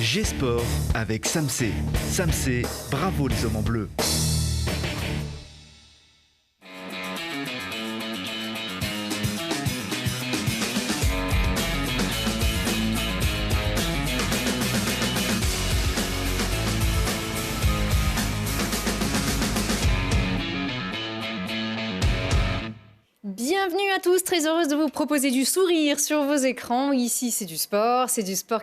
G-Sport avec Samsé. Samsé, bravo les hommes en bleu. Bienvenue à tous, très heureuse de vous proposer du sourire sur vos écrans. Ici, c'est du sport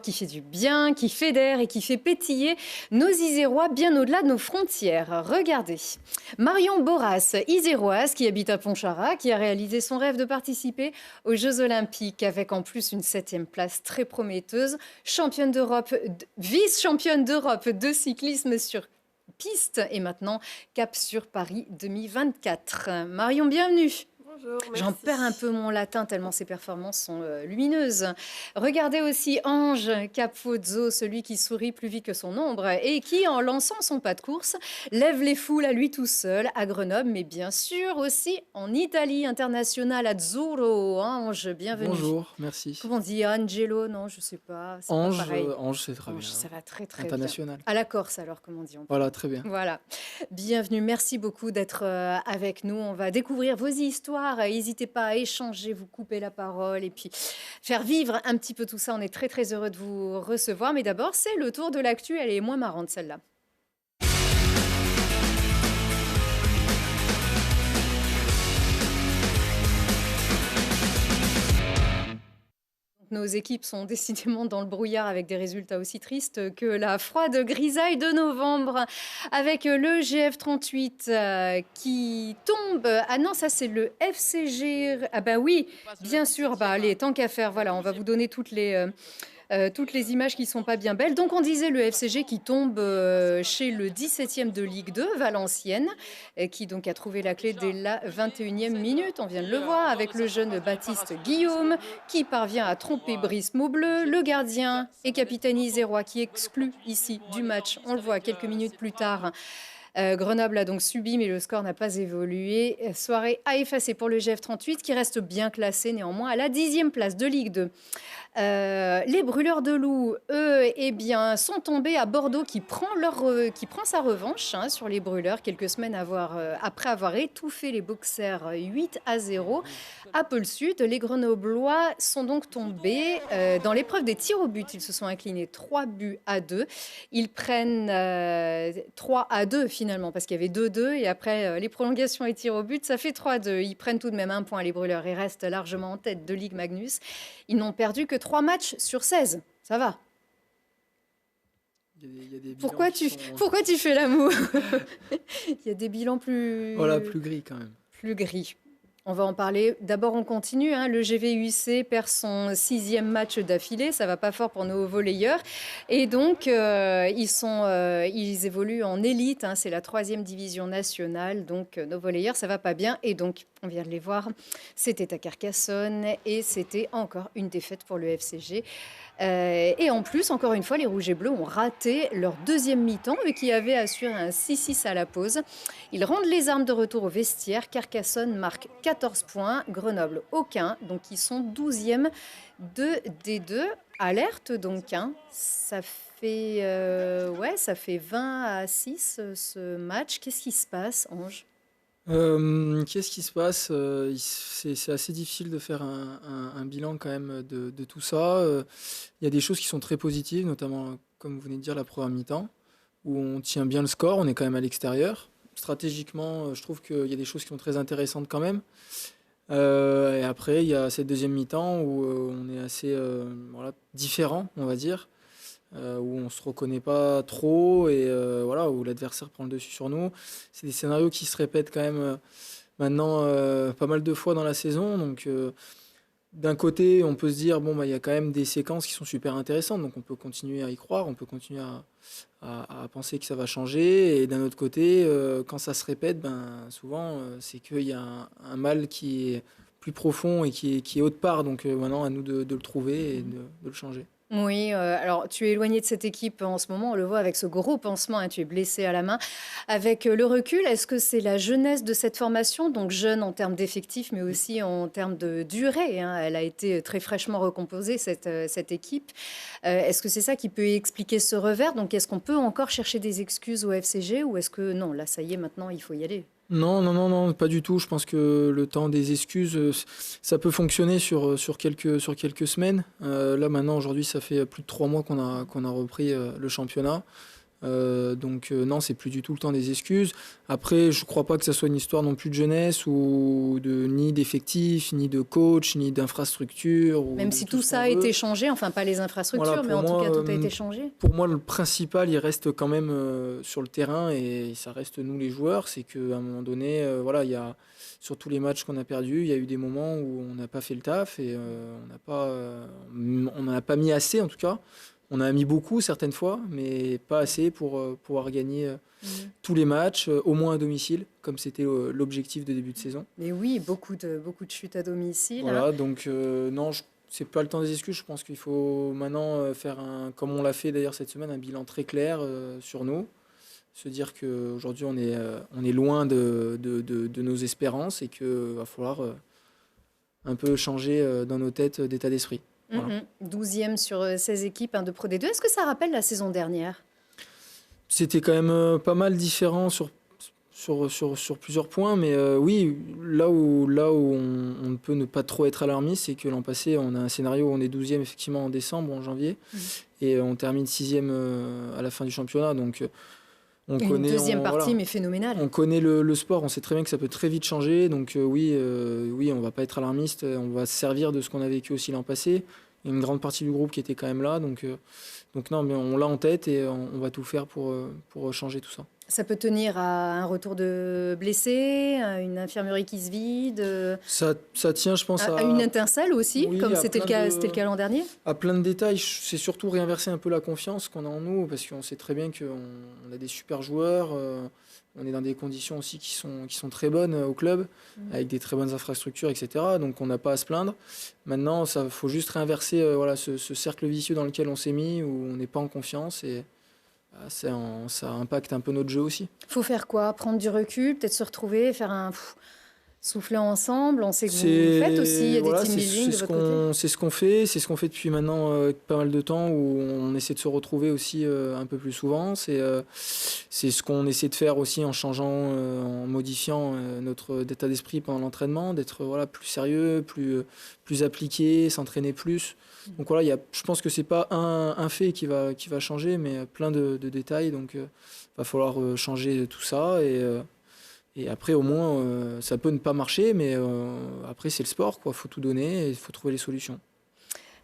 qui fait du bien, qui fédère et qui fait pétiller nos Isérois bien au-delà de nos frontières. Regardez, Marion Boras, Iséroise, qui habite à Pontcharrat, qui a réalisé son rêve de participer aux Jeux Olympiques avec en plus une 7e place très prometteuse, championne d'Europe, vice-championne d'Europe de cyclisme sur piste et maintenant cap sur Paris 2024. Marion, bienvenue. Bonjour, merci. J'en perds un peu mon latin tellement ses performances sont lumineuses. Regardez aussi Ange Capozzo, celui qui sourit plus vite que son ombre et qui, en lançant son pas de course, lève les foules à lui tout seul à Grenoble, mais bien sûr aussi en Italie internationale à Azzurro. Ange, bienvenue. Bonjour, merci. Comment on dit Angelo? Non, je sais pas. C'est Ange, pas pareil. Ange, c'est très Ange, bien. ça va très très International. bien. À la Corse alors, comment on dit? Voilà, très bien. Voilà. Bienvenue, merci beaucoup d'être avec nous. On va découvrir vos histoires. N'hésitez pas à échanger, vous couper la parole et puis faire vivre un petit peu tout ça. On est très très heureux de vous recevoir. Mais d'abord, c'est le tour de l'actu. Elle est moins marrante celle-là. Nos équipes sont décidément dans le brouillard avec des résultats aussi tristes que la froide grisaille de novembre avec le GF38 qui tombe. Ah non, ça c'est le FCG. Ah bah oui, bien sûr. Bah allez, tant qu'à faire, voilà, on va vous donner toutes les images qui sont pas bien belles. Donc on disait le FCG qui tombe chez le 17e de Ligue 2, Valenciennes, qui donc a trouvé la clé dès la 21e minute. On vient de le voir avec le jeune Baptiste Guillaume qui parvient à tromper Brice Maubleu, le gardien et capitaine isérois qui exclut ici du match. On le voit quelques minutes plus tard. Grenoble a donc subi, mais le score n'a pas évolué. Soirée à effacer pour le GF38 qui reste bien classé néanmoins à la 10e place de Ligue 2. Les brûleurs de loups, eux, eh bien, sont tombés à Bordeaux qui prend sa revanche sur les brûleurs quelques semaines après avoir étouffé les boxers 8-0 à Pôle Sud. Les Grenoblois sont donc tombés dans l'épreuve des tirs au but. Ils se sont inclinés 3-2. Ils prennent 3-2 finalement parce qu'il y avait 2-2 et après les prolongations et tirs au but, ça fait 3-2. Ils prennent tout de même un point les brûleurs et restent largement en tête de Ligue Magnus. Ils n'ont perdu que 3 matchs sur 16. Ça va. Il y a des Pourquoi tu fais l'amour? Il y a des bilans plus... Voilà, plus gris quand même. Plus gris. On va en parler. D'abord, on continue. Le GVUC perd son 6e match d'affilée. Ça va pas fort pour nos volleyeurs. Et donc, ils évoluent en élite. C'est la 3e division nationale. Donc, nos volleyeurs, ça va pas bien. Et donc, on vient de les voir. C'était à Carcassonne. Et c'était encore une défaite pour le FCG. Et en plus, encore une fois, les Rouges et Bleus ont raté leur 2e mi-temps, eux qui avaient assuré un 6-6 à la pause. Ils rendent les armes de retour au vestiaire. Carcassonne marque 14 points, Grenoble aucun. Donc ils sont 12e de D2. Alerte donc. Ça fait 20-6 ce match. Qu'est-ce qui se passe, Ange ? Qu'est-ce qui se passe? C'est assez difficile de faire un bilan quand même de tout ça. Il y a des choses qui sont très positives, notamment, comme vous venez de dire, la première mi-temps, où on tient bien le score, on est quand même à l'extérieur. Stratégiquement, je trouve qu'il y a des choses qui sont très intéressantes quand même. Et après, il y a cette deuxième mi-temps où on est assez différent, on va dire. Où on se reconnaît pas trop et où l'adversaire prend le dessus sur nous. C'est des scénarios qui se répètent quand même maintenant pas mal de fois dans la saison. Donc d'un côté, on peut se dire il y a quand même des séquences qui sont super intéressantes, donc on peut continuer à y croire, on peut continuer à penser que ça va changer. Et d'un autre côté, quand ça se répète, souvent c'est qu'il y a un mal qui est plus profond et qui est autre part. Donc maintenant, à nous de le trouver et de le changer. Oui, alors tu es éloigné de cette équipe en ce moment, on le voit avec ce gros pansement, hein, tu es blessé à la main. Avec le recul, est-ce que c'est la jeunesse de cette formation, donc jeune en termes d'effectifs, mais aussi en termes de durée, hein, elle a été très fraîchement recomposée, cette équipe. Est-ce que c'est ça qui peut expliquer ce revers? Donc est-ce qu'on peut encore chercher des excuses au FCG ou est-ce que non, là ça y est, maintenant il faut y aller? Non, non, non, non, pas du tout. Je pense que le temps des excuses, ça peut fonctionner sur quelques semaines. Là, maintenant, aujourd'hui, ça fait plus de 3 mois qu'on a repris le championnat. Donc non, c'est plus du tout le temps des excuses. Après, je crois pas que ça soit une histoire non plus de jeunesse ou ni d'effectifs, ni de coach, ni d'infrastructure. Même si tout ça a été changé, enfin pas les infrastructures, Voilà, mais en tout cas tout a été changé. Pour moi, le principal, il reste quand même sur le terrain et ça reste nous les joueurs. C'est qu'à un moment donné, voilà, il y a sur tous les matchs qu'on a perdus, il y a eu des moments où on n'a pas fait le taf et on n'en a pas mis assez en tout cas. On a mis beaucoup certaines fois, mais pas assez pour pouvoir gagner tous les matchs, au moins à domicile, comme c'était l'objectif de début de saison. Mais oui, beaucoup de chutes à domicile. Voilà, Hein. donc non, c'est pas le temps des excuses. Je pense qu'il faut maintenant faire comme on l'a fait d'ailleurs cette semaine, un bilan très clair sur nous. Se dire qu'aujourd'hui on est loin de nos espérances et qu'il va falloir un peu changer dans nos têtes d'état d'esprit. Voilà. 12e sur 16 équipes, hein, de Pro D2. Est-ce que ça rappelle la saison dernière? C'était quand même pas mal différent sur plusieurs points, mais oui, là où on ne peut ne pas trop être alarmiste, c'est que l'an passé, on a un scénario où on est 12e effectivement en décembre, en janvier, et on termine 6e à la fin du championnat. Donc, Une deuxième partie, mais phénoménale. On connaît le sport, on sait très bien que ça peut très vite changer. Donc oui, on ne va pas être alarmiste, on va se servir de ce qu'on a vécu aussi l'an passé. Il y a une grande partie du groupe qui était quand même là. Donc non, mais on l'a en tête et on va tout faire pour changer tout ça. Ça peut tenir à un retour de blessés, à une infirmerie qui se vide, Ça tient, je pense, à une étincelle aussi, oui, comme à c'était le cas l'an dernier. À plein de détails, c'est surtout réinverser un peu la confiance qu'on a en nous, parce qu'on sait très bien qu'on a des super joueurs, on est dans des conditions aussi qui sont très bonnes au club, avec des très bonnes infrastructures, etc. Donc on n'a pas à se plaindre. Maintenant, il faut juste réinverser ce cercle vicieux dans lequel on s'est mis, où on n'est pas en confiance et ça impacte un peu notre jeu aussi. Il faut faire quoi? Prendre du recul, peut-être se retrouver, faire souffler ensemble. On sait que vous faites aussi des team building de votre côté. C'est ce qu'on fait depuis maintenant pas mal de temps, où on essaie de se retrouver aussi un peu plus souvent. C'est ce qu'on essaie de faire aussi en changeant, en modifiant notre état d'esprit pendant l'entraînement, d'être plus sérieux, plus appliqué, s'entraîner plus. Donc voilà, je pense que c'est pas un fait qui va changer, mais plein de détails. Donc va falloir changer tout ça et après au moins ça peut ne pas marcher, mais après c'est le sport, quoi. Faut tout donner et il faut trouver les solutions.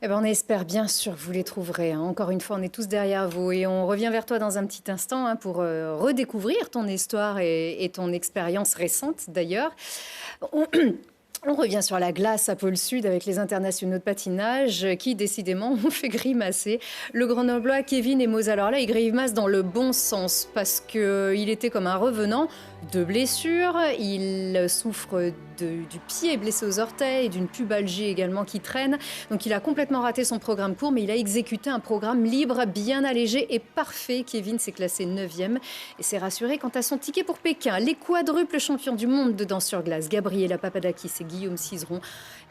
Eh ben, on espère bien sûr que vous les trouverez. Hein. Encore une fois, on est tous derrière vous et on revient vers toi dans un petit instant, hein, pour redécouvrir ton histoire et ton expérience récente d'ailleurs. On revient sur la glace à Pôle Sud avec les internationaux de patinage qui, décidément, ont fait grimacer le Grenoblois Kevin Emos. Alors là, il grimace dans le bon sens parce qu'il était comme un revenant de blessures. Il souffre du pied blessé aux orteils et d'une pubalgie également qui traîne. Donc il a complètement raté son programme court, mais il a exécuté un programme libre, bien allégé et parfait. Kevin s'est classé 9e et s'est rassuré quant à son ticket pour Pékin. Les quadruples champions du monde de danse sur glace, Gabriela Papadakis et Guillaume Cizeron,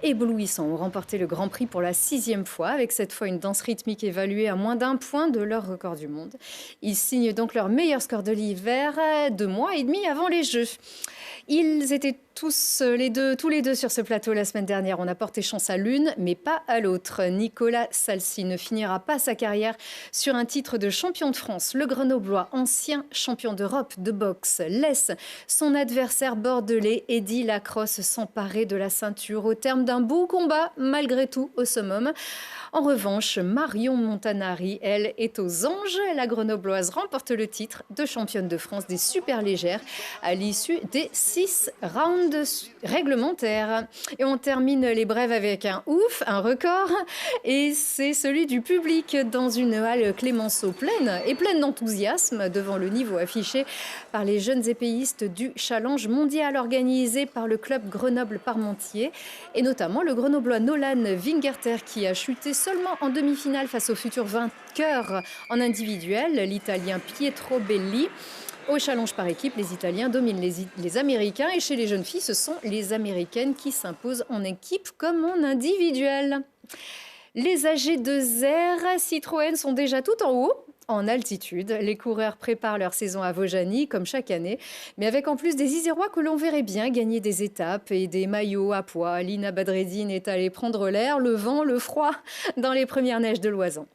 éblouissants, ont remporté le Grand Prix pour la 6e fois, avec cette fois une danse rythmique évaluée à moins d'1 point de leur record du monde. Ils signent donc leur meilleur score de l'hiver 2 mois et demi avant les Jeux. Ils étaient tous les deux sur ce plateau la semaine dernière. On a porté chance à l'une, mais pas à l'autre. Nicolas Salsi ne finira pas sa carrière sur un titre de champion de France. Le Grenoblois, ancien champion d'Europe de boxe, laisse son adversaire bordelais, Eddy Lacrosse, s'emparer de la ceinture au terme d'un beau combat, malgré tout, au summum. En revanche, Marion Montanari, elle, est aux anges. La Grenobloise remporte le titre de championne de France des superlégères à l'issue des 6 rounds d'amende réglementaire. Et on termine les brèves avec un ouf, un record. Et c'est celui du public dans une halle Clémenceau pleine d'enthousiasme devant le niveau affiché par les jeunes épéistes du Challenge mondial organisé par le club Grenoble-Parmentier. Et notamment le grenoblois Nolan Vingerter qui a chuté seulement en demi-finale face au futur vainqueur en individuel, l'Italien Pietro Belli. Au challenge par équipe, les Italiens dominent les Américains et chez les jeunes filles, ce sont les Américaines qui s'imposent en équipe comme en individuel. Les AG2R Citroën sont déjà tout en haut. En altitude, les coureurs préparent leur saison à Vaujany, comme chaque année, mais avec en plus des Isérois que l'on verrait bien gagner des étapes et des maillots à pois. Lina Badreddine est allée prendre l'air, le vent, le froid, dans les premières neiges de l'Oisan.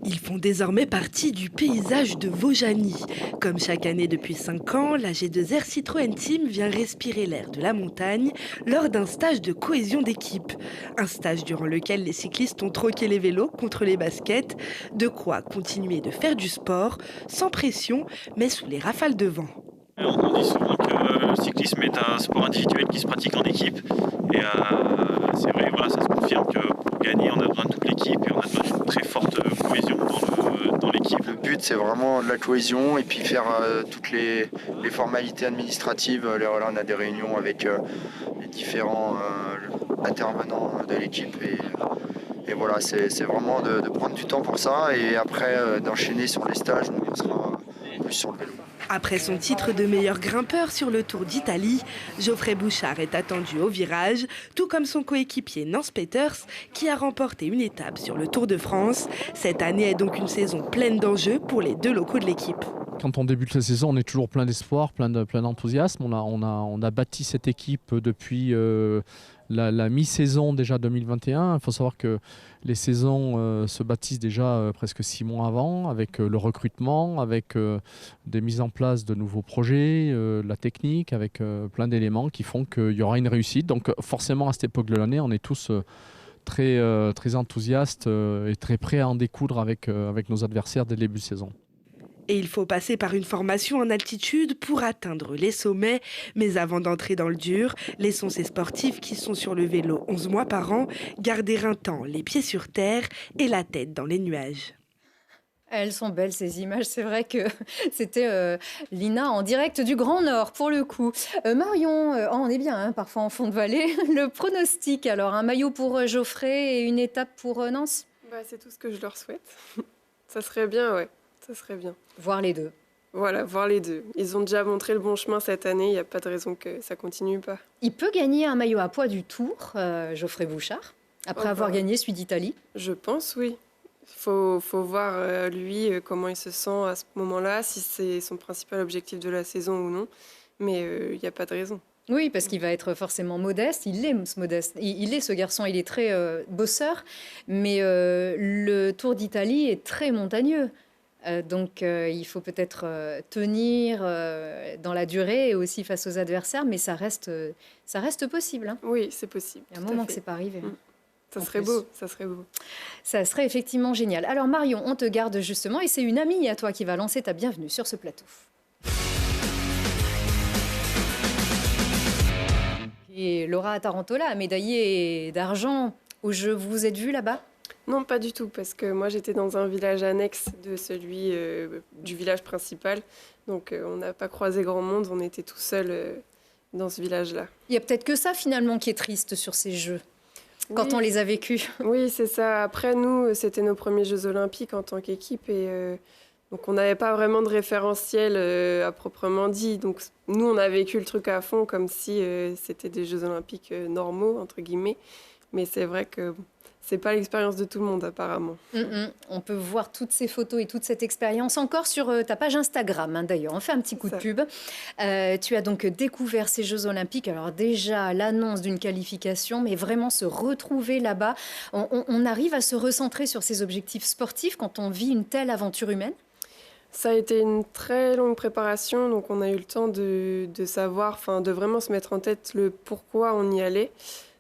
Ils font désormais partie du paysage de Vaujany. Comme chaque année depuis 5 ans, la G2R Citroën Team vient respirer l'air de la montagne lors d'un stage de cohésion d'équipe. Un stage durant lequel les cyclistes ont troqué les vélos contre les baskets, de quoi continuer de faire du sport, sans pression, mais sous les rafales de vent. On dit souvent que le cyclisme est un sport individuel qui se pratique en équipe. Et c'est vrai, voilà, ça se confirme que pour gagner, on a besoin de toute l'équipe et on a besoin d'une très forte cohésion dans l'équipe. Le but, c'est vraiment de la cohésion et puis faire toutes les formalités administratives. Là, on a des réunions avec les différents intervenants de l'équipe. Et voilà, c'est vraiment de prendre du temps pour ça et après d'enchaîner sur les stages où on sera plus sur le vélo. Après son titre de meilleur grimpeur sur le Tour d'Italie, Geoffrey Bouchard est attendu au virage, tout comme son coéquipier Nance Peters, qui a remporté une étape sur le Tour de France. Cette année est donc une saison pleine d'enjeux pour les deux locaux de l'équipe. Quand on débute la saison, on est toujours plein d'espoir, plein d'enthousiasme. On a bâti cette équipe depuis la mi-saison déjà 2021. Il faut savoir que les saisons se bâtissent déjà presque 6 mois avant, avec le recrutement, avec des mises en place de nouveaux projets, la technique, avec plein d'éléments qui font qu'il y aura une réussite. Donc forcément, à cette époque de l'année, on est tous très enthousiastes et très prêts à en découdre avec nos adversaires dès le début de saison. Et il faut passer par une formation en altitude pour atteindre les sommets. Mais avant d'entrer dans le dur, laissons ces sportifs qui sont sur le vélo 11 mois par an garder un temps les pieds sur terre et la tête dans les nuages. Elles sont belles ces images, c'est vrai que c'était Lina en direct du Grand Nord pour le coup. Marion, on est bien parfois en fond de vallée. Le pronostic alors, un maillot pour Geoffrey et une étape pour Nance ? C'est tout ce que je leur souhaite. Ça serait bien, ouais. Ça serait bien. Voir les deux. Voilà, voir les deux. Ils ont déjà montré le bon chemin cette année, il n'y a pas de raison que ça continue pas. Il peut gagner un maillot à pois du Tour, Geoffrey Bouchard, après avoir gagné celui d'Italie. Je pense, oui. Faut voir lui comment il se sent à ce moment-là, si c'est son principal objectif de la saison ou non. Mais il n'y a pas de raison. Oui, parce qu'il va être forcément modeste. Il est modeste. Il est ce garçon, il est très bosseur. Mais le Tour d'Italie est très montagneux. Donc il faut peut-être tenir dans la durée et aussi face aux adversaires, mais ça reste possible. Hein. Oui, c'est possible. Il y a un moment que c'est pas arrivé. Hein. Ça serait beau, ça serait beau. Ça serait effectivement génial. Alors Marion, on te garde justement et c'est une amie à toi qui va lancer ta bienvenue sur ce plateau. Et Laura Tarantola, médaillée d'argent aux Jeux, vous vous êtes vus là-bas ? Non, pas du tout, parce que moi j'étais dans un village annexe de celui du village principal. Donc on n'a pas croisé grand monde, on était tout seuls dans ce village-là. Il y a peut-être que ça finalement qui est triste sur ces Jeux, quand on les a vécus. Oui, c'est ça. Après, nous, c'était nos premiers Jeux Olympiques en tant qu'équipe et donc on n'avait pas vraiment de référentiel à proprement dit. Donc nous, on a vécu le truc à fond comme si c'était des Jeux Olympiques normaux, entre guillemets. Mais c'est vrai que c'est pas l'expérience de tout le monde, apparemment. On peut voir toutes ces photos et toute cette expérience encore sur ta page Instagram, hein, d'ailleurs. On fait un petit coup de pub. Tu as donc découvert ces Jeux Olympiques. Alors déjà, l'annonce d'une qualification, mais vraiment se retrouver là-bas. On arrive à se recentrer sur ses objectifs sportifs quand on vit une telle aventure humaine ? Ça a été une très longue préparation, donc on a eu le temps de savoir, de vraiment se mettre en tête le pourquoi on y allait.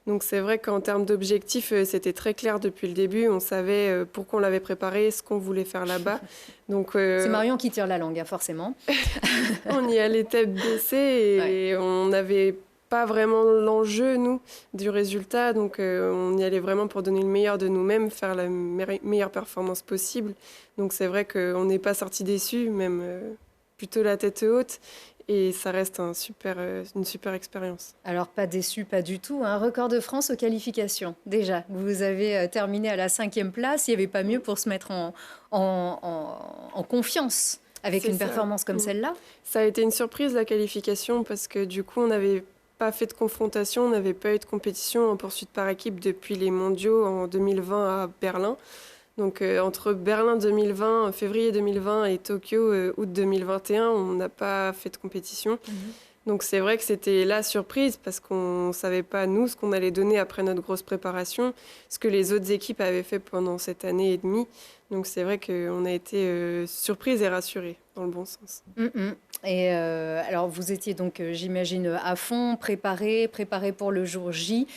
Donc c'est vrai qu'en termes d'objectifs, c'était très clair depuis le début. On savait pourquoi on l'avait préparé, ce qu'on voulait faire là-bas. Donc C'est Marion qui tire la langue, hein, forcément. on y allait tête baissée et on n'avait pas vraiment l'enjeu, nous, du résultat. Donc on y allait vraiment pour donner le meilleur de nous-mêmes, faire la meilleure performance possible. Donc c'est vrai qu'on n'est pas sorti déçus, même plutôt la tête haute. Et ça reste une super expérience. Alors, pas déçu, pas du tout. Un record de France aux qualifications, déjà. Vous avez terminé à la 5e place. Il n'y avait pas mieux pour se mettre en confiance avec C'est une ça. performance comme celle-là. Ça a été une surprise, la qualification, parce que du coup, on n'avait pas fait de confrontation, on n'avait pas eu de compétition en poursuite par équipe depuis les mondiaux en 2020 à Berlin. Donc entre Berlin 2020, février 2020 et Tokyo août 2021, on n'a pas fait de compétition. Donc c'est vrai que c'était la surprise parce qu'on ne savait pas, nous, ce qu'on allait donner après notre grosse préparation, ce que les autres équipes avaient fait pendant cette année et demie. Donc c'est vrai qu'on a été surprise et rassurés, dans le bon sens. Et alors, vous étiez donc, j'imagine, à fond, préparé pour le jour J.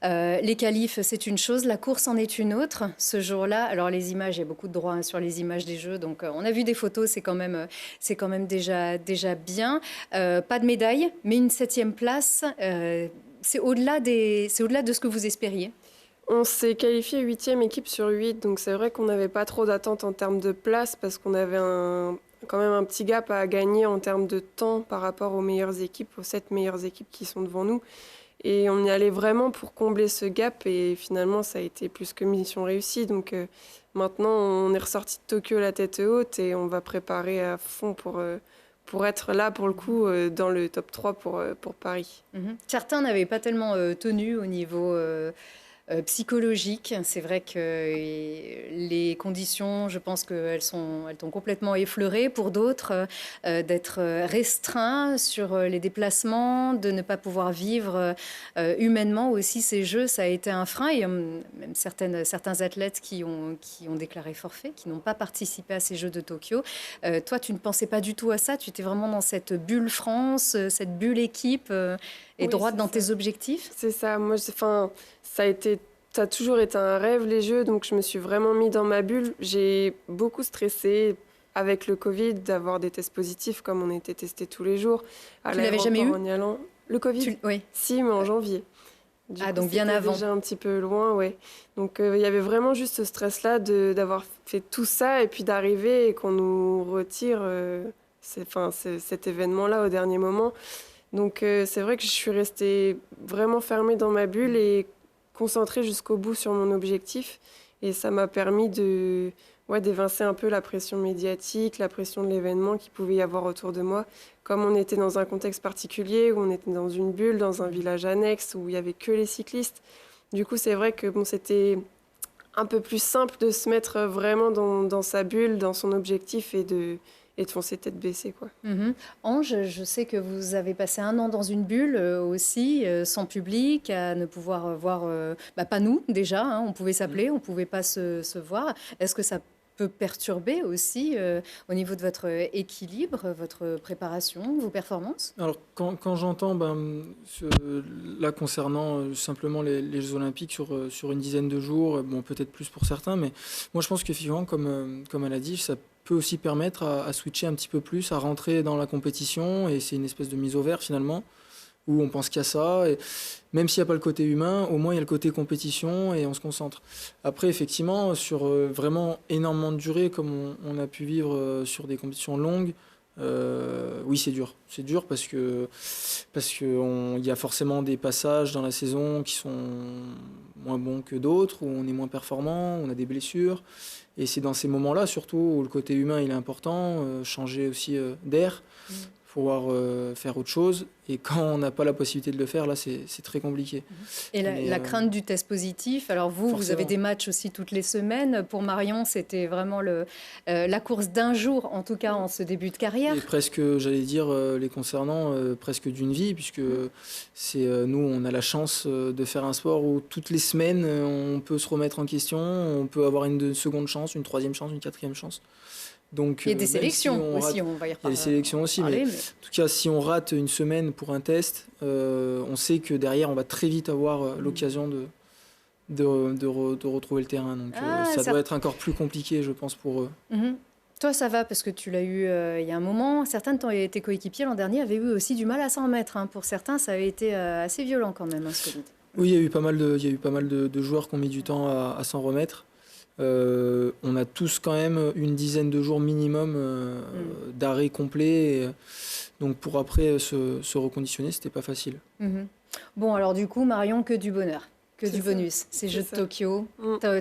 Les qualifs, c'est une chose, la course en est une autre. Ce jour-là, alors les images, il y a beaucoup de droits sur les images des Jeux, donc on a vu des photos, c'est quand même déjà bien. Pas de médaille, mais une 7e place, c'est au-delà de ce que vous espériez. On s'est qualifié 8e équipe sur 8, donc c'est vrai qu'on n'avait pas trop d'attente en termes de place parce qu'on avait quand même un petit gap à gagner en termes de temps par rapport aux meilleures équipes, aux 7 meilleures équipes qui sont devant nous. Et on y allait vraiment pour combler ce gap et finalement ça a été plus que mission réussie. Donc maintenant on est ressorti de Tokyo la tête haute et on va préparer à fond pour être là pour le coup dans le top 3 pour Paris. Certains n'avaient pas tellement tenu au niveau psychologique. C'est vrai que les conditions, je pense qu'elles t'ont complètement effleuré. Pour d'autres, d'être restreint sur les déplacements, de ne pas pouvoir vivre humainement aussi ces Jeux, ça a été un frein. Il y a même certains athlètes qui ont déclaré forfait, qui n'ont pas participé à ces Jeux de Tokyo. Toi, tu ne pensais pas du tout à ça. Tu étais vraiment dans cette bulle France, cette bulle équipe et droite dans tes objectifs. C'est ça. Moi, ça a toujours été un rêve, les Jeux, donc je me suis vraiment mis dans ma bulle. J'ai beaucoup stressé avec le Covid, d'avoir des tests positifs, comme on était testés tous les jours. Tu l'avais jamais eu ? En y allant. Le Covid ? Oui. Si, mais en janvier. Donc bien avant. Déjà un petit peu loin, ouais. Donc il y avait vraiment juste ce stress-là d'avoir fait tout ça et puis d'arriver et qu'on nous retire cet événement-là au dernier moment. Donc c'est vrai que je suis restée vraiment fermée dans ma bulle et concentrée jusqu'au bout sur mon objectif. Et ça m'a permis d'évincer un peu la pression médiatique, la pression de l'événement qu'il pouvait y avoir autour de moi. Comme on était dans un contexte particulier, où on était dans une bulle, dans un village annexe, où il n'y avait que les cyclistes. Du coup, c'est vrai que c'était un peu plus simple de se mettre vraiment dans sa bulle, dans son objectif et de foncer tête baissée, quoi. Ange, je sais que vous avez passé 1 an dans une bulle aussi, sans public, à ne pouvoir voir, pas nous déjà, hein, on pouvait s'appeler, on ne pouvait pas se voir. Est-ce que ça peut perturber aussi au niveau de votre équilibre, votre préparation, vos performances ? Alors, quand j'entends, là, concernant simplement les Jeux Olympiques sur une dizaine de jours, peut-être plus pour certains, mais moi, je pense qu'effectivement, comme elle a dit, ça peut aussi permettre à switcher un petit peu plus, à rentrer dans la compétition, et c'est une espèce de mise au vert, finalement, où on pense qu'à ça, et même s'il n'y a pas le côté humain, au moins il y a le côté compétition et on se concentre. Après, effectivement, sur vraiment énormément de durée, comme on a pu vivre sur des compétitions longues, oui, c'est dur. C'est dur parce que y a forcément des passages dans la saison qui sont moins bons que d'autres, où on est moins performant, on a des blessures. Et c'est dans ces moments-là, surtout, où le côté humain il est important, changer aussi d'air, pouvoir faire autre chose. Et quand on n'a pas la possibilité de le faire, là, c'est très compliqué. Et la crainte du test positif, alors vous avez des matchs aussi toutes les semaines. Pour Marion, c'était vraiment la course d'un jour, en tout cas en ce début de carrière. Et presque, j'allais dire, les concernant, presque d'une vie, puisque nous, on a la chance de faire un sport où toutes les semaines, on peut se remettre en question, on peut avoir une seconde chance, une troisième chance, une quatrième chance. Donc, il y a des même si sélections on aussi, rate- on va y il y a des sélections aussi, mais reparler. en tout cas, si on rate une semaine pour un test, on sait que derrière, on va très vite avoir l'occasion de retrouver le terrain. Donc, ça doit être encore plus compliqué, je pense, pour eux. Mhm. Toi, ça va parce que tu l'as eu il y a un moment. Certains de tes coéquipiers l'an dernier avaient eu aussi du mal à s'en remettre. Hein. Pour certains, ça avait été assez violent quand même, hein, ce Covid. Oui, il y a eu pas mal de joueurs qui ont mis du temps à s'en remettre. On a tous quand même une dizaine de jours minimum d'arrêt complet. Donc pour après se reconditionner, c'était pas facile. Mhm. Bon, alors du coup, Marion, que du bonheur. Que C'est du ça. bonus, ces C'est Jeux de ça. Tokyo,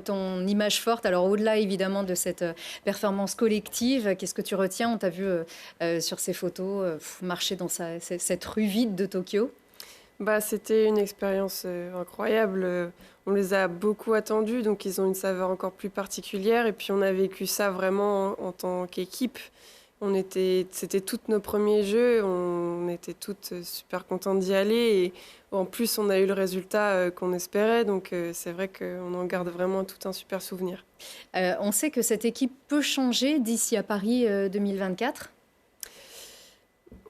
ton image forte. Alors au-delà évidemment de cette performance collective, qu'est-ce que tu retiens? On t'a vu sur ces photos marcher dans cette rue vide de Tokyo. Bah, c'était une expérience incroyable. On les a beaucoup attendus, donc ils ont une saveur encore plus particulière. Et puis on a vécu ça vraiment en tant qu'équipe. C'était tous nos premiers jeux, on était toutes super contentes d'y aller. Et en plus, on a eu le résultat qu'on espérait. Donc c'est vrai qu'on en garde vraiment tout un super souvenir. On sait que cette équipe peut changer d'ici à Paris 2024.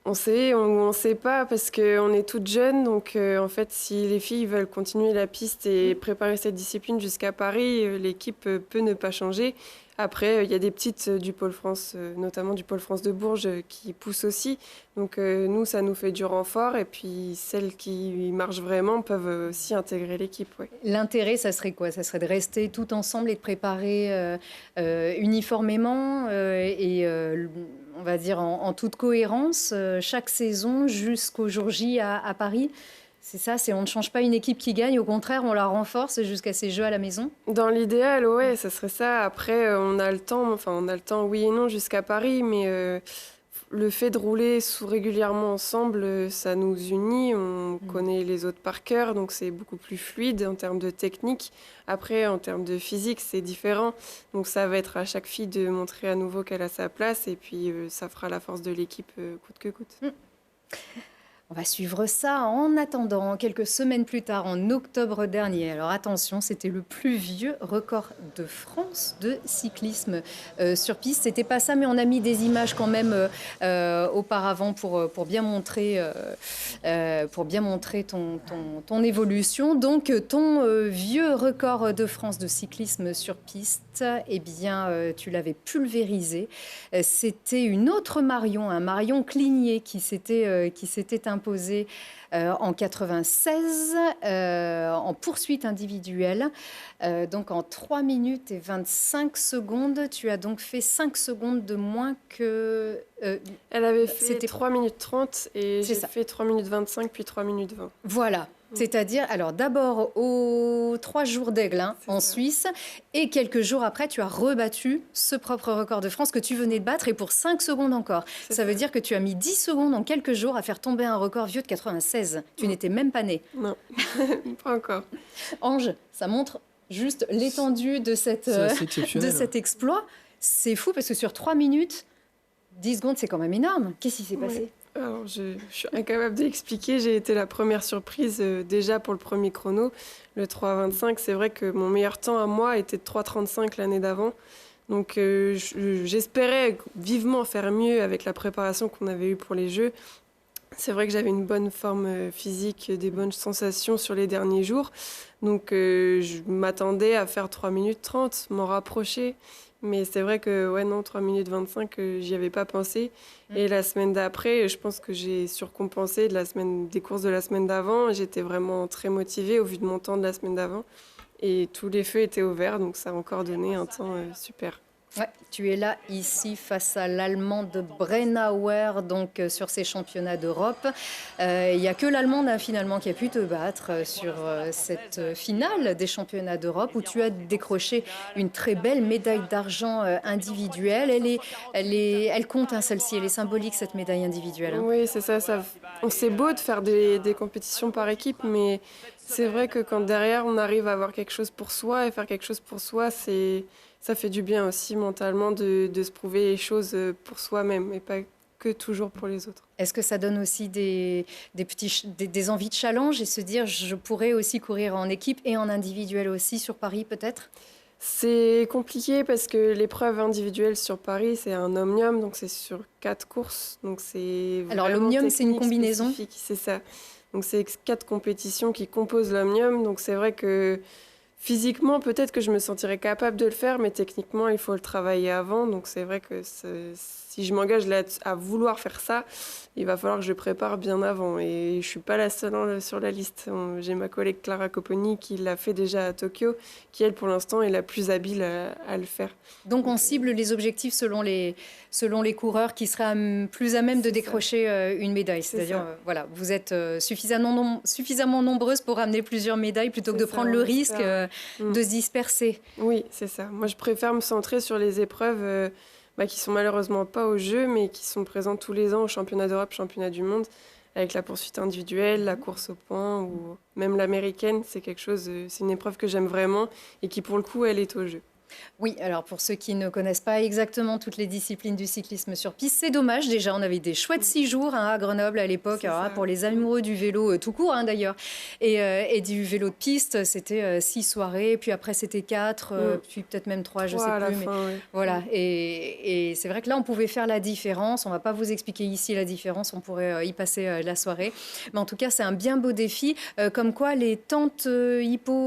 On sait pas parce qu'on est toutes jeunes. Donc, en fait, si les filles veulent continuer la piste et préparer cette discipline jusqu'à Paris, l'équipe peut ne pas changer. Après, il y a des petites du Pôle France, notamment du Pôle France de Bourges, qui poussent aussi. Donc, nous, ça nous fait du renfort. Et puis, celles qui marchent vraiment peuvent aussi intégrer l'équipe. Ouais. L'intérêt, ça serait quoi? Ça serait de rester tout ensemble et de préparer uniformément on va dire en toute cohérence chaque saison jusqu'au jour J à Paris. C'est ça, on ne change pas une équipe qui gagne, au contraire, on la renforce jusqu'à ces Jeux à la maison. Dans l'idéal, ouais, ça serait ça. Après, on a le temps, oui et non, jusqu'à Paris, mais le fait de rouler régulièrement ensemble, ça nous unit. On connaît les autres par cœur, donc c'est beaucoup plus fluide en termes de technique. Après, en termes de physique, c'est différent. Donc ça va être à chaque fille de montrer à nouveau qu'elle a sa place, et puis ça fera la force de l'équipe coûte que coûte. On va suivre ça. En attendant, quelques semaines plus tard, en octobre dernier, alors attention, c'était le plus vieux record de France de cyclisme sur piste. C'était pas ça, mais on a mis des images quand même auparavant pour bien montrer ton évolution. Donc, ton vieux record de France de cyclisme sur piste, eh bien, tu l'avais pulvérisé. C'était une autre Marion, un Marion Cligné qui s'était imposé en 96 en poursuite individuelle. Donc en 3 minutes et 25 secondes, tu as donc fait 5 secondes de moins que... Elle avait fait 3 minutes 30 et j'ai ça. fait 3 minutes 25 puis 3 minutes 20. Voilà. C'est-à-dire, alors d'abord aux 3 jours d'Aigle en Suisse, et quelques jours après, tu as rebattu ce propre record de France que tu venais de battre, et pour 5 secondes encore. Ça veut dire que tu as mis 10 secondes en quelques jours à faire tomber un record vieux de 96. Tu n'étais même pas née. Non, pas encore. Ange, ça montre juste l'étendue de cet exploit. C'est fou parce que sur 3 minutes, 10 secondes, c'est quand même énorme. Qu'est-ce qui s'est passé ? Alors, je suis incapable d'expliquer. J'ai été la première surprise déjà pour le premier chrono, le 3,25. C'est vrai que mon meilleur temps à moi était de 3,35 l'année d'avant. Donc, j'espérais vivement faire mieux avec la préparation qu'on avait eue pour les Jeux. C'est vrai que j'avais une bonne forme physique, des bonnes sensations sur les derniers jours. Donc, je m'attendais à faire 3 minutes 30, m'en rapprocher. Mais c'est vrai que 3 minutes 25, j'y avais pas pensé. Et la semaine d'après, je pense que j'ai surcompensé des courses de la semaine d'avant. J'étais vraiment très motivée au vu de mon temps de la semaine d'avant. Et tous les feux étaient au vert, donc ça a encore donné un temps super. Ouais, tu es là, ici, face à l'Allemande Brennauer, donc sur ces championnats d'Europe. Il n'y a que l'Allemande, finalement, qui a pu te battre sur cette finale des championnats d'Europe, où tu as décroché une très belle médaille d'argent individuelle. Elle compte, celle-ci, elle est symbolique, cette médaille individuelle. Oui, c'est ça. C'est beau de faire des compétitions par équipe, mais c'est vrai que quand derrière, on arrive à avoir quelque chose pour soi et faire quelque chose pour soi, ça fait du bien aussi mentalement de se prouver les choses pour soi-même et pas que toujours pour les autres. Est-ce que ça donne aussi des envies de challenge et se dire je pourrais aussi courir en équipe et en individuel aussi sur Paris peut-être ? C'est compliqué parce que l'épreuve individuelle sur Paris, c'est un omnium, donc c'est sur 4 courses. Donc c'est Alors vraiment l'omnium, c'est une technique, combinaison. spécifique, c'est ça. Donc c'est 4 compétitions qui composent l'omnium. Donc c'est vrai que physiquement, peut-être que je me sentirais capable de le faire, mais techniquement, il faut le travailler avant. Donc c'est vrai que si je m'engage à vouloir faire ça, il va falloir que je prépare bien avant. Et je suis pas la seule sur la liste. J'ai ma collègue Clara Copponi qui l'a fait déjà à Tokyo, qui elle, pour l'instant, est la plus habile à le faire. Donc on cible les objectifs selon les coureurs qui seraient plus à même de C'est décrocher une médaille. C'est C'est-à-dire, ça. voilà, vous êtes suffisamment nombreuses pour ramener plusieurs médailles plutôt que C'est de ça, prendre le on risque espère. de se disperser. Oui, c'est ça. Moi, je préfère me centrer sur les épreuves qui sont malheureusement pas au jeu, mais qui sont présentes tous les ans au championnat d'Europe, championnat du monde, avec la poursuite individuelle, la course au point ou même l'américaine. C'est quelque chose, c'est une épreuve que j'aime vraiment et qui, pour le coup, elle est au jeu. Oui, alors pour ceux qui ne connaissent pas exactement toutes les disciplines du cyclisme sur piste, c'est dommage. Déjà, on avait des chouettes 6 jours à Grenoble à l'époque, C'est alors, ça. pour les amoureux du vélo tout court d'ailleurs, et du vélo de piste, c'était 6 soirées, puis après c'était 4, puis peut-être même 3, je ne sais à la plus. Mais fin, ouais. voilà, et c'est vrai que là, on pouvait faire la différence. On ne va pas vous expliquer ici la différence, on pourrait y passer la soirée. Mais en tout cas, c'est un bien beau défi. Comme quoi, les tentes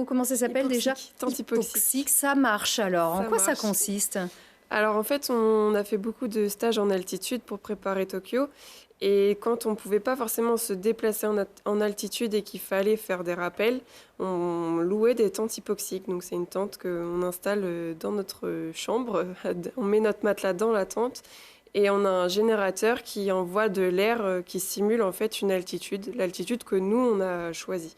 comment ça s'appelle déjà? Tente hypoxique. Ça marche alors. En Ça quoi ça marche. consiste? Alors en fait, on a fait beaucoup de stages en altitude pour préparer Tokyo. Et quand on ne pouvait pas forcément se déplacer en altitude et qu'il fallait faire des rappels, on louait des tentes hypoxiques. Donc c'est une tente qu'on installe dans notre chambre. On met notre matelas dans la tente et on a un générateur qui envoie de l'air qui simule en fait une altitude, l'altitude que nous on a choisie.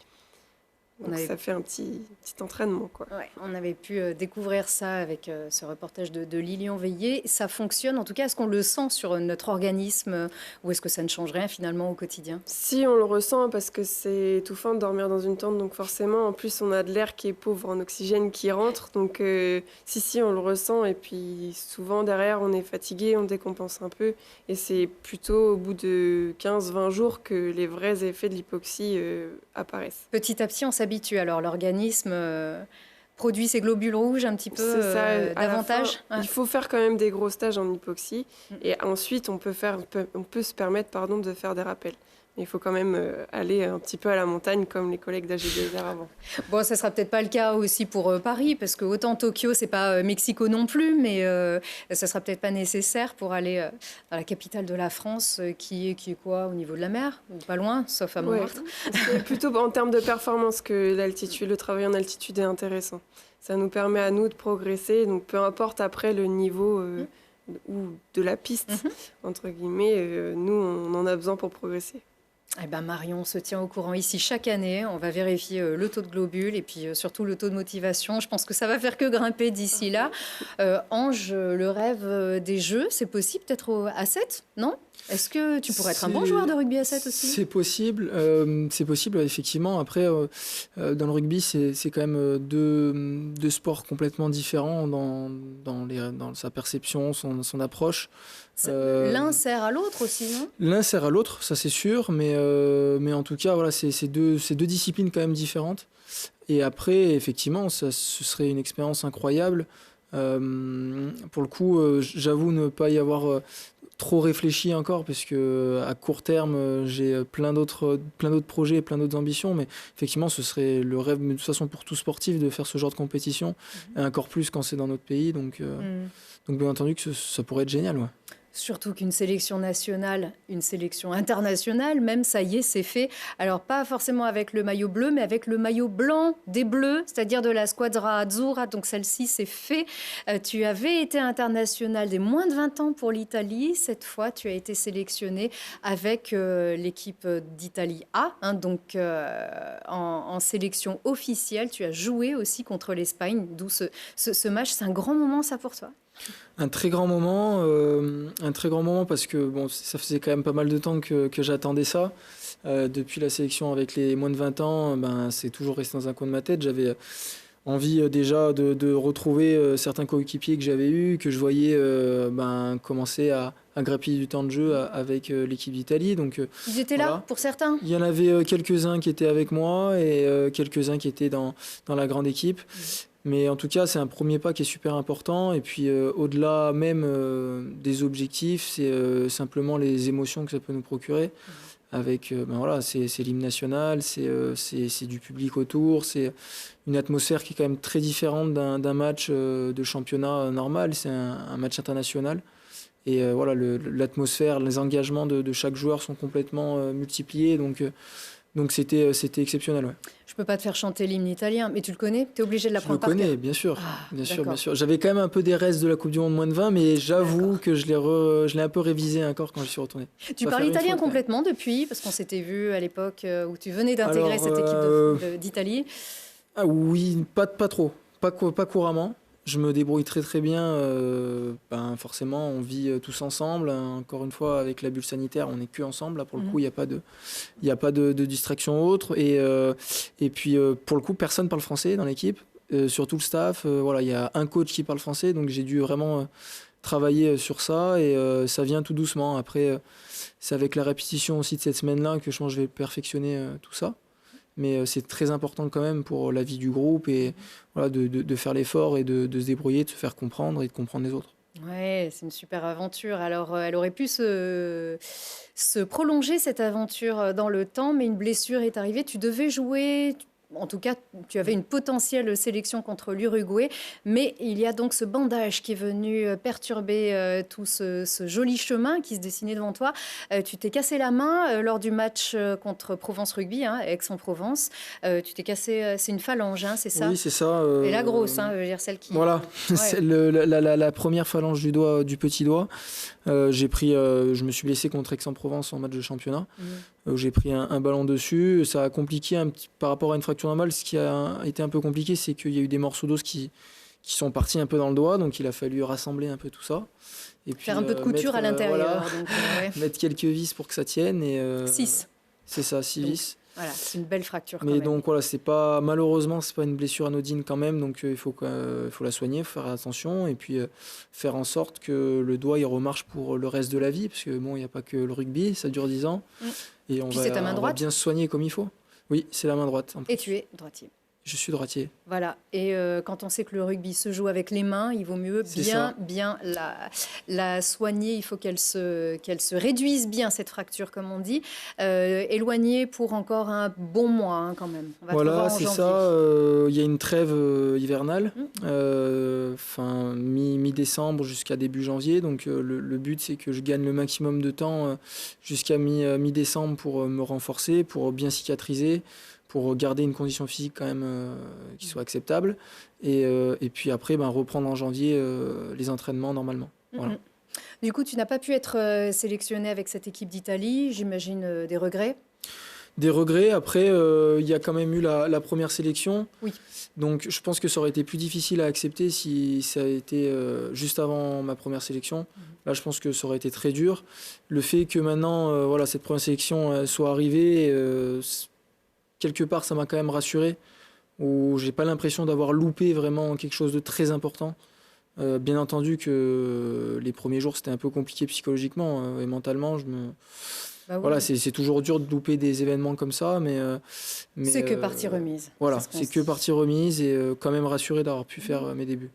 Donc ça fait un petit entraînement, quoi. Ouais, on avait pu découvrir ça avec ce reportage de Lilian Veillé. Ça fonctionne, en tout cas, est-ce qu'on le sent sur notre organisme ou est-ce que ça ne change rien finalement au quotidien? Si, on le ressent parce que c'est étouffant de dormir dans une tente, donc forcément, en plus, on a de l'air qui est pauvre en oxygène qui rentre. Donc si, on le ressent. Et puis souvent, derrière, on est fatigué, on décompense un peu. Et c'est plutôt au bout de 15-20 jours que les vrais effets de l'hypoxie apparaissent. Petit à petit, on s'habitue. Alors, l'organisme produit ses globules rouges un petit peu C'est ça, à la davantage. fin, il faut faire quand même des gros stages en hypoxie. Et ensuite, on peut se permettre de faire des rappels. Mais il faut quand même aller un petit peu à la montagne comme les collègues d'AG2R avant. Bon, ça sera peut-être pas le cas aussi pour Paris, parce que autant Tokyo, c'est pas Mexico non plus, mais ça sera peut-être pas nécessaire pour aller dans la capitale de la France, qui est quoi, au niveau de la mer, ou pas loin, sauf à Montmartre. C'est plutôt en termes de performance que l'altitude, le travail en altitude est intéressant. Ça nous permet à nous de progresser, donc peu importe après le niveau ou de la piste, entre guillemets, nous on en a besoin pour progresser. Eh ben Marion se tient au courant ici chaque année. On va vérifier le taux de globules et puis surtout le taux de motivation. Je pense que ça va faire que grimper d'ici là. Ange, le rêve des Jeux, c'est possible peut-être à 7, non? Est-ce que tu pourrais être un bon joueur de rugby à 7 aussi? C'est possible, effectivement. Après, dans le rugby, c'est quand même deux sports complètement différents dans sa perception, son approche. L'un sert à l'autre aussi, non? L'un sert à l'autre, ça c'est sûr, mais en tout cas, voilà, c'est deux disciplines quand même différentes. Et après, effectivement, ce serait une expérience incroyable. Pour le coup, j'avoue ne pas y avoir trop réfléchi encore, parce que à court terme, j'ai plein d'autres projets, plein d'autres ambitions, mais effectivement, ce serait le rêve, mais de toute façon pour tout sportif, de faire ce genre de compétition, et encore plus quand c'est dans notre pays. Donc bien entendu que ça pourrait être génial, ouais. Surtout qu'une sélection nationale, une sélection internationale, même, ça y est, c'est fait. Alors, pas forcément avec le maillot bleu, mais avec le maillot blanc des Bleus, c'est-à-dire de la Squadra Azzurra. Donc, celle-ci, c'est fait. Tu avais été international des moins de 20 ans pour l'Italie. Cette fois, tu as été sélectionné avec l'équipe d'Italie A, donc en sélection officielle. Tu as joué aussi contre l'Espagne, d'où ce match. C'est un grand moment, ça, pour toi? Un très grand moment parce que bon, ça faisait quand même pas mal de temps que j'attendais ça. Depuis la sélection avec les moins de 20 ans, c'est toujours resté dans un coin de ma tête. J'avais envie déjà de retrouver certains coéquipiers que j'avais eus, que je voyais commencer à grappiller du temps de jeu avec l'équipe d'Italie. Donc, ils étaient là pour certains? Il y en avait quelques-uns qui étaient avec moi et quelques-uns qui étaient dans la grande équipe. Mais en tout cas, c'est un premier pas qui est super important. Et puis, au-delà même des objectifs, c'est simplement les émotions que ça peut nous procurer. Avec, voilà, c'est l'hymne national, c'est du public autour, c'est une atmosphère qui est quand même très différente d'un match de championnat normal. C'est un match international. Et voilà, l'atmosphère, les engagements de chaque joueur sont complètement multipliés. Donc c'était exceptionnel. Ouais. Je peux pas te faire chanter l'hymne italien, mais tu le connais? Tu es obligé de l'apprendre par cœur? Je le connais, bien sûr. Ah, bien sûr, d'accord. bien sûr. J'avais quand même un peu des restes de la Coupe du Monde moins de 20, mais j'avoue que je l'ai un peu révisé encore quand je suis retourné. Tu parles italien complètement depuis, parce qu'on s'était vu à l'époque où tu venais d'intégrer Alors, cette équipe d'Italie. Ah oui, pas trop, pas couramment. Je me débrouille très très bien. Forcément, on vit tous ensemble. Encore une fois, avec la bulle sanitaire, on n'est que ensemble. Là, pour le coup, il n'y a pas de distraction autre. Et puis, pour le coup, personne parle français dans l'équipe. Surtout le staff. Voilà, il y a un coach qui parle français, donc j'ai dû vraiment travailler sur ça. Et ça vient tout doucement. Après, c'est avec la répétition aussi de cette semaine-là que je pense que je vais perfectionner tout ça. Mais c'est très important quand même pour la vie du groupe et voilà, de faire l'effort et de se débrouiller, de se faire comprendre et de comprendre les autres. Ouais, c'est une super aventure. Alors, elle aurait pu se prolonger, cette aventure, dans le temps, mais une blessure est arrivée. Tu devais jouer, en tout cas, tu avais une potentielle sélection contre l'Uruguay, mais il y a donc ce bandage qui est venu perturber tout ce joli chemin qui se dessinait devant toi. Tu t'es cassé la main lors du match contre Provence Rugby, Aix-en-Provence. Tu t'es cassé, c'est une phalange, c'est ça? Oui, c'est ça. Et la grosse, je veux dire, celle qui... Voilà, Ouais. c'est la première phalange du petit doigt. Je me suis blessé contre Aix-en-Provence en match de championnat. J'ai pris un ballon dessus. Ça a compliqué un petit par rapport à une fracture normale. Ce qui a été un peu compliqué, c'est qu'il y a eu des morceaux d'os qui sont partis un peu dans le doigt. Donc il a fallu rassembler un peu tout ça. Et puis, Faire un peu de couture à l'intérieur. Voilà, mettre quelques vis pour que ça tienne. 6. C'est ça, 6 vis. Voilà, c'est une belle fracture. Mais donc voilà, malheureusement, c'est pas une blessure anodine quand même, donc il faut la soigner, il faut faire attention et puis faire en sorte que le doigt il remarche pour le reste de la vie, parce que bon, il n'y a pas que le rugby, ça dure 10 ans et on va bien se soigner comme il faut. Oui, c'est la main droite. Et tu es droitier. Je suis droitier. Voilà. Et quand on sait que le rugby se joue avec les mains, il vaut mieux bien la soigner. Il faut qu'elle se réduise bien, cette fracture, comme on dit. Éloignée pour encore un bon mois, quand même. On va voilà, c'est ça. Il y a une trêve hivernale, mi-décembre jusqu'à début janvier. Donc le but, c'est que je gagne le maximum de temps jusqu'à mi-décembre pour me renforcer, pour bien cicatriser, pour garder une condition physique quand même qui soit acceptable. Et puis après, reprendre en janvier les entraînements normalement. Voilà. Du coup, tu n'as pas pu être sélectionné avec cette équipe d'Italie. J'imagine des regrets? Des regrets. Après, il y a quand même eu la première sélection. Oui. Donc je pense que ça aurait été plus difficile à accepter si ça a été juste avant ma première sélection. Là, je pense que ça aurait été très dur. Le fait que maintenant, cette première sélection soit arrivée... quelque part, ça m'a quand même rassuré, où j'ai pas l'impression d'avoir loupé vraiment quelque chose de très important. Bien entendu que les premiers jours, c'était un peu compliqué psychologiquement et mentalement. C'est toujours dur de louper des événements comme ça, mais c'est que partie remise. Voilà, c'est que partie remise et quand même rassuré d'avoir pu faire mes débuts.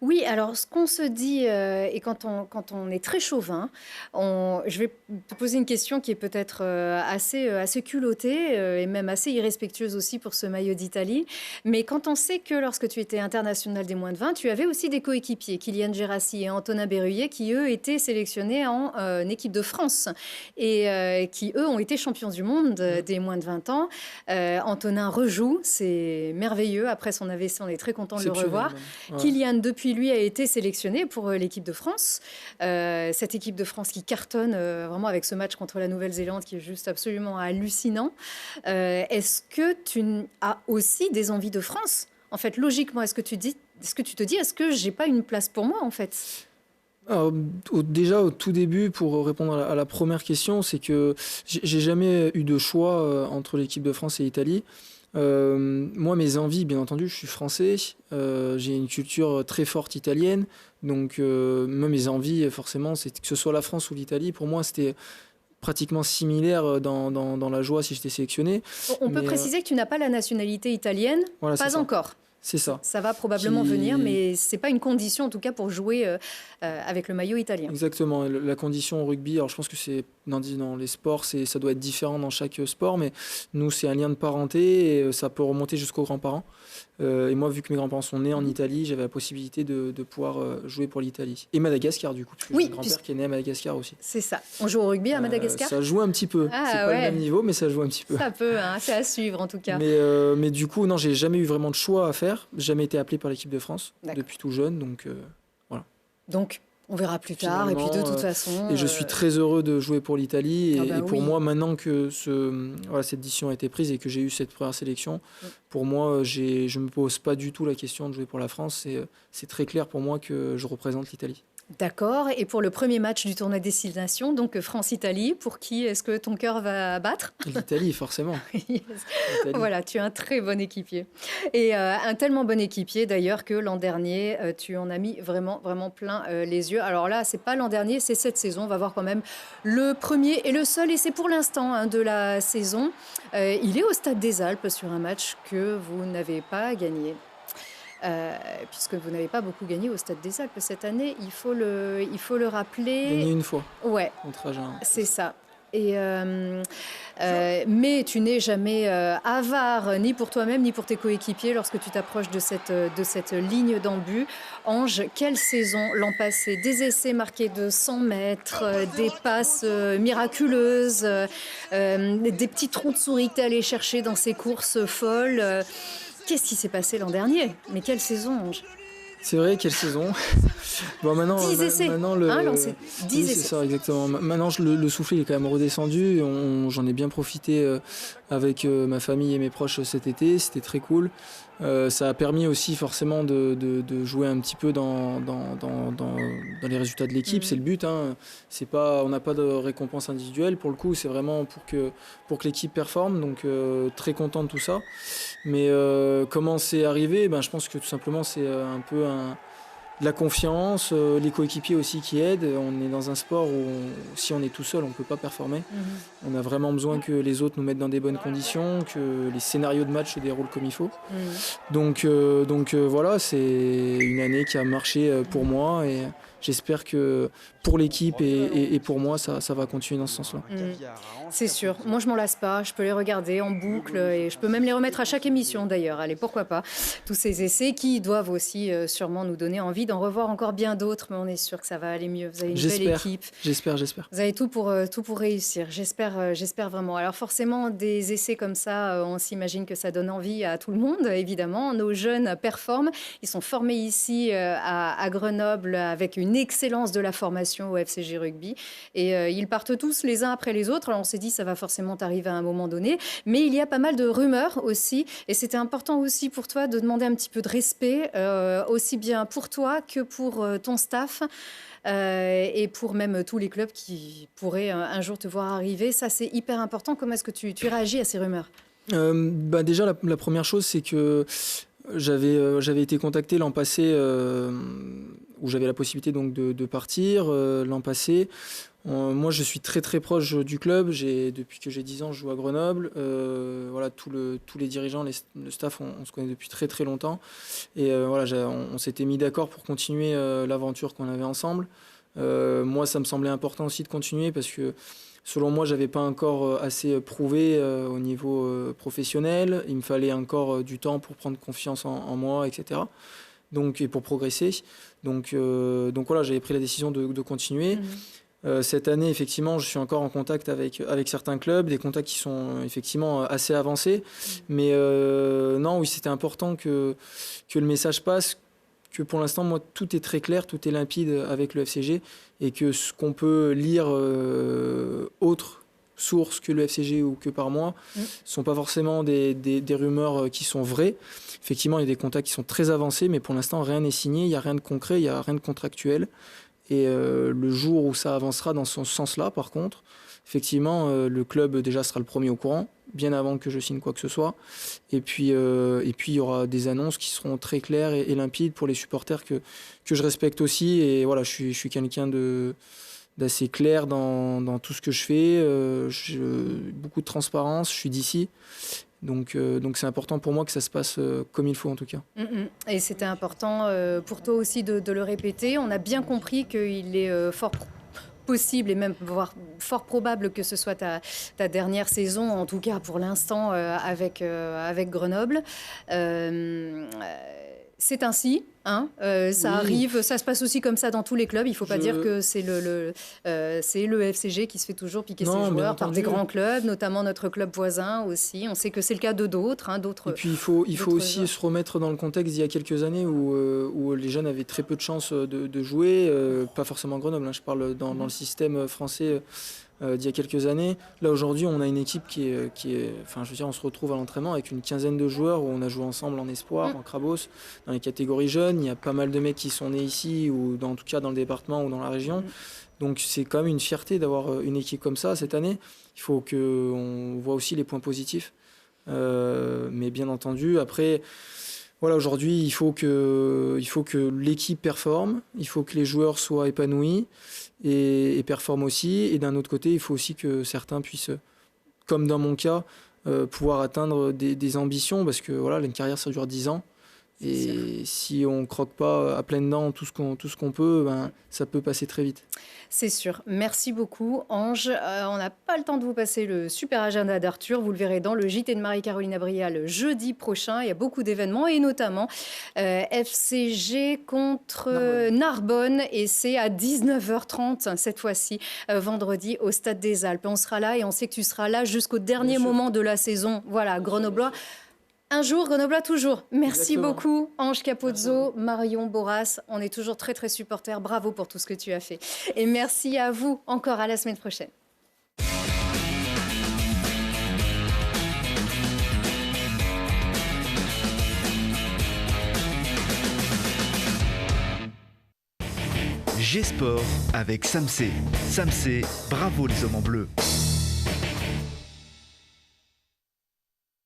Oui, alors ce qu'on se dit, et quand on est très chauvin, je vais te poser une question qui est peut-être assez culottée et même assez irrespectueuse aussi pour ce maillot d'Italie. Mais quand on sait que lorsque tu étais international des moins de 20, tu avais aussi des coéquipiers, Kylian Gérassi et Antonin Berruyer, qui eux étaient sélectionnés en équipe de France et qui eux ont été champions du monde des moins de 20 ans. Antonin rejoue, c'est merveilleux. Après son AVC, on est très content de le revoir. Ouais. Kylian, depuis lui, a été sélectionné pour l'équipe de France. Cette équipe de France qui cartonne vraiment avec ce match contre la Nouvelle-Zélande qui est juste absolument hallucinant. Est-ce que tu as aussi des envies de France? En fait, logiquement, est-ce que tu te dis, est-ce que j'ai pas une place pour moi, en fait? Alors, déjà, au tout début, pour répondre à la première question, c'est que j'ai jamais eu de choix entre l'équipe de France et l'Italie. Moi, mes envies, bien entendu, je suis français, j'ai une culture très forte italienne, donc moi, mes envies, forcément, c'est que ce soit la France ou l'Italie, pour moi, c'était pratiquement similaire dans la joie si j'étais sélectionné. On peut préciser que tu n'as pas la nationalité italienne, voilà, pas encore. C'est ça. Ça va probablement venir, mais ce n'est pas une condition en tout cas pour jouer avec le maillot italien. Exactement. La condition au rugby, alors je pense que c'est dans les sports, ça doit être différent dans chaque sport, mais nous c'est un lien de parenté et ça peut remonter jusqu'aux grands-parents. Et moi, vu que mes grands-parents sont nés en Italie, j'avais la possibilité de pouvoir jouer pour l'Italie. Et Madagascar, du coup, parce que j'ai un grand-père qui est né à Madagascar aussi. C'est ça. On joue au rugby à Madagascar Ça joue un petit peu. C'est pas le même niveau, mais ça joue un petit peu. Ça peut, hein, c'est à suivre en tout cas. Mais du coup, non, j'ai jamais eu vraiment de choix à faire. Jamais été appelé par l'équipe de France depuis tout jeune, donc voilà. Donc, on verra plus tard, et puis de toute façon... Et je suis très heureux de jouer pour l'Italie, et pour oui. moi, maintenant que cette décision a été prise et que j'ai eu cette première sélection, pour moi, je ne me pose pas du tout la question de jouer pour la France. C'est très clair pour moi que je représente l'Italie. D'accord. Et pour le premier match du tournoi Destination, donc France-Italie, pour qui est-ce que ton cœur va battre? L'Italie, forcément. Yes. Voilà, tu es un très bon équipier. Et un tellement bon équipier d'ailleurs que l'an dernier, tu en as mis vraiment, vraiment plein les yeux. Alors là, c'est pas l'an dernier, c'est cette saison. On va voir quand même le premier et le seul, et c'est pour l'instant de la saison. Il est au Stade des Alpes sur un match que vous n'avez pas gagné. Puisque vous n'avez pas beaucoup gagné au Stade des Alpes cette année, il faut le rappeler. Gagné une fois. Ouais. Contre Agen. C'est ça. Et mais tu n'es jamais avare, ni pour toi-même, ni pour tes coéquipiers, lorsque tu t'approches de cette ligne d'en-but. Ange, quelle saison l'an passé! Des essais marqués de 100 mètres, des passes miraculeuses, des petits trous de souris que tu es allé chercher dans ces courses folles. Qu'est-ce qui s'est passé l'an dernier? Mais quelle saison, Ange! C'est vrai, quelle saison. Bon, maintenant, 10 essais. Maintenant, 10 oui, essais. c'est ça, exactement. Maintenant, le soufflet il est quand même redescendu. J'en ai bien profité avec ma famille et mes proches cet été. C'était très cool. Ça a permis aussi forcément de jouer un petit peu dans les résultats de l'équipe. C'est le but. Hein. On n'a pas de récompense individuelle pour le coup. C'est vraiment pour que l'équipe performe. Donc très content de tout ça. Mais comment c'est arrivé? Je pense que tout simplement c'est un peu de la confiance, les coéquipiers aussi qui aident. On est dans un sport où si on est tout seul, on ne peut pas performer. On a vraiment besoin que les autres nous mettent dans des bonnes conditions, que les scénarios de match se déroulent comme il faut. Donc voilà, c'est une année qui a marché pour moi et j'espère que pour l'équipe et pour moi, ça va continuer dans ce sens-là. C'est sûr. Moi, je m'en lasse pas. Je peux les regarder en boucle et je peux même les remettre à chaque émission d'ailleurs. Allez, pourquoi pas. Tous ces essais qui doivent aussi sûrement nous donner envie d'en revoir encore bien d'autres, mais on est sûr que ça va aller mieux. Vous avez une belle équipe. J'espère. Vous avez tout pour réussir. J'espère vraiment. Alors forcément, des essais comme ça, on s'imagine que ça donne envie à tout le monde, évidemment. Nos jeunes performent. Ils sont formés ici à Grenoble avec une excellence de la formation au FCG Rugby. Et ils partent tous les uns après les autres. Alors on s'est dit, ça va forcément arriver à un moment donné. Mais il y a pas mal de rumeurs aussi. Et c'était important aussi pour toi de demander un petit peu de respect, aussi bien pour toi que pour ton staff. Et pour même tous les clubs qui pourraient un jour te voir arriver. Ça, c'est hyper important. Comment est-ce que tu réagis à ces rumeurs? Déjà, la première chose, c'est que j'avais été contacté l'an passé, où j'avais la possibilité donc de partir l'an passé. Moi, je suis très très proche du club. Depuis que j'ai 10 ans, je joue à Grenoble. Voilà, tous les dirigeants, le staff, on se connaît depuis très très longtemps. Et voilà, on s'était mis d'accord pour continuer l'aventure qu'on avait ensemble. Moi, ça me semblait important aussi de continuer parce que selon moi, j'avais pas encore assez prouvé au niveau professionnel. Il me fallait encore du temps pour prendre confiance en moi, etc. Et pour progresser. Donc voilà, j'avais pris la décision de continuer. Cette année, effectivement, je suis encore en contact avec certains clubs, des contacts qui sont effectivement assez avancés. Mais non, oui, c'était important que le message passe, que pour l'instant, moi, tout est très clair, tout est limpide avec le FCG et que ce qu'on peut lire autre source que le FCG ou que par moi ne sont pas forcément des rumeurs qui sont vraies. Effectivement, il y a des contacts qui sont très avancés, mais pour l'instant, rien n'est signé, il n'y a rien de concret, il n'y a rien de contractuel. Et le jour où ça avancera dans ce sens-là, par contre, effectivement, le club déjà sera le premier au courant, bien avant que je signe quoi que ce soit. Et puis il y aura des annonces qui seront très claires et limpides pour les supporters que je respecte aussi. Et voilà, je suis quelqu'un d'assez clair dans tout ce que je fais. Beaucoup de transparence, je suis d'ici. Donc c'est important pour moi que ça se passe comme il faut en tout cas. Et c'était important pour toi aussi de le répéter. On a bien compris qu'il est fort possible et même voire fort probable que ce soit ta dernière saison, en tout cas pour l'instant avec Grenoble. C'est ainsi, hein, ça arrive, ça se passe aussi comme ça dans tous les clubs. Il ne faut pas dire que c'est le FCG qui se fait toujours piquer ses joueurs par des grands clubs, notamment notre club voisin aussi. On sait que c'est le cas de d'autres. Et puis il faut aussi se remettre dans le contexte d'il y a quelques années où les jeunes avaient très peu de chances de jouer, pas forcément Grenoble, hein, je parle dans le système français. D'il y a quelques années. Là, aujourd'hui, on a une équipe qui est enfin, je veux dire, on se retrouve à l'entraînement avec une quinzaine de joueurs où on a joué ensemble en espoir, en Crabos, dans les catégories jeunes. Il y a pas mal de mecs qui sont nés ici, ou en tout cas dans le département ou dans la région. Donc, c'est quand même une fierté d'avoir une équipe comme ça cette année. Il faut qu'on voit aussi les points positifs. Mais bien entendu, après... Voilà, aujourd'hui, il faut que l'équipe performe, il faut que les joueurs soient épanouis et performent aussi. Et d'un autre côté, il faut aussi que certains puissent, comme dans mon cas, pouvoir atteindre des ambitions, parce que voilà, une carrière, ça dure 10 ans. Et si on ne croque pas à pleines dents tout ce qu'on peut, ça peut passer très vite. C'est sûr. Merci beaucoup, Ange. On n'a pas le temps de vous passer le super agenda d'Arthur. Vous le verrez dans le JT de Marie-Caroline Abrial jeudi prochain. Il y a beaucoup d'événements et notamment FCG contre Narbonne. Et c'est à 19h30 cette fois-ci, vendredi, au Stade des Alpes. On sera là et on sait que tu seras là jusqu'au dernier moment de la saison. Voilà, Grenoblois. Un jour, Grenoblois toujours. Merci beaucoup, Ange Capozzo, Marion Boras. On est toujours très, très supporters. Bravo pour tout ce que tu as fait. Et merci à vous encore. À la semaine prochaine. G-Sport avec Samsé. Samsé, bravo les hommes en bleu.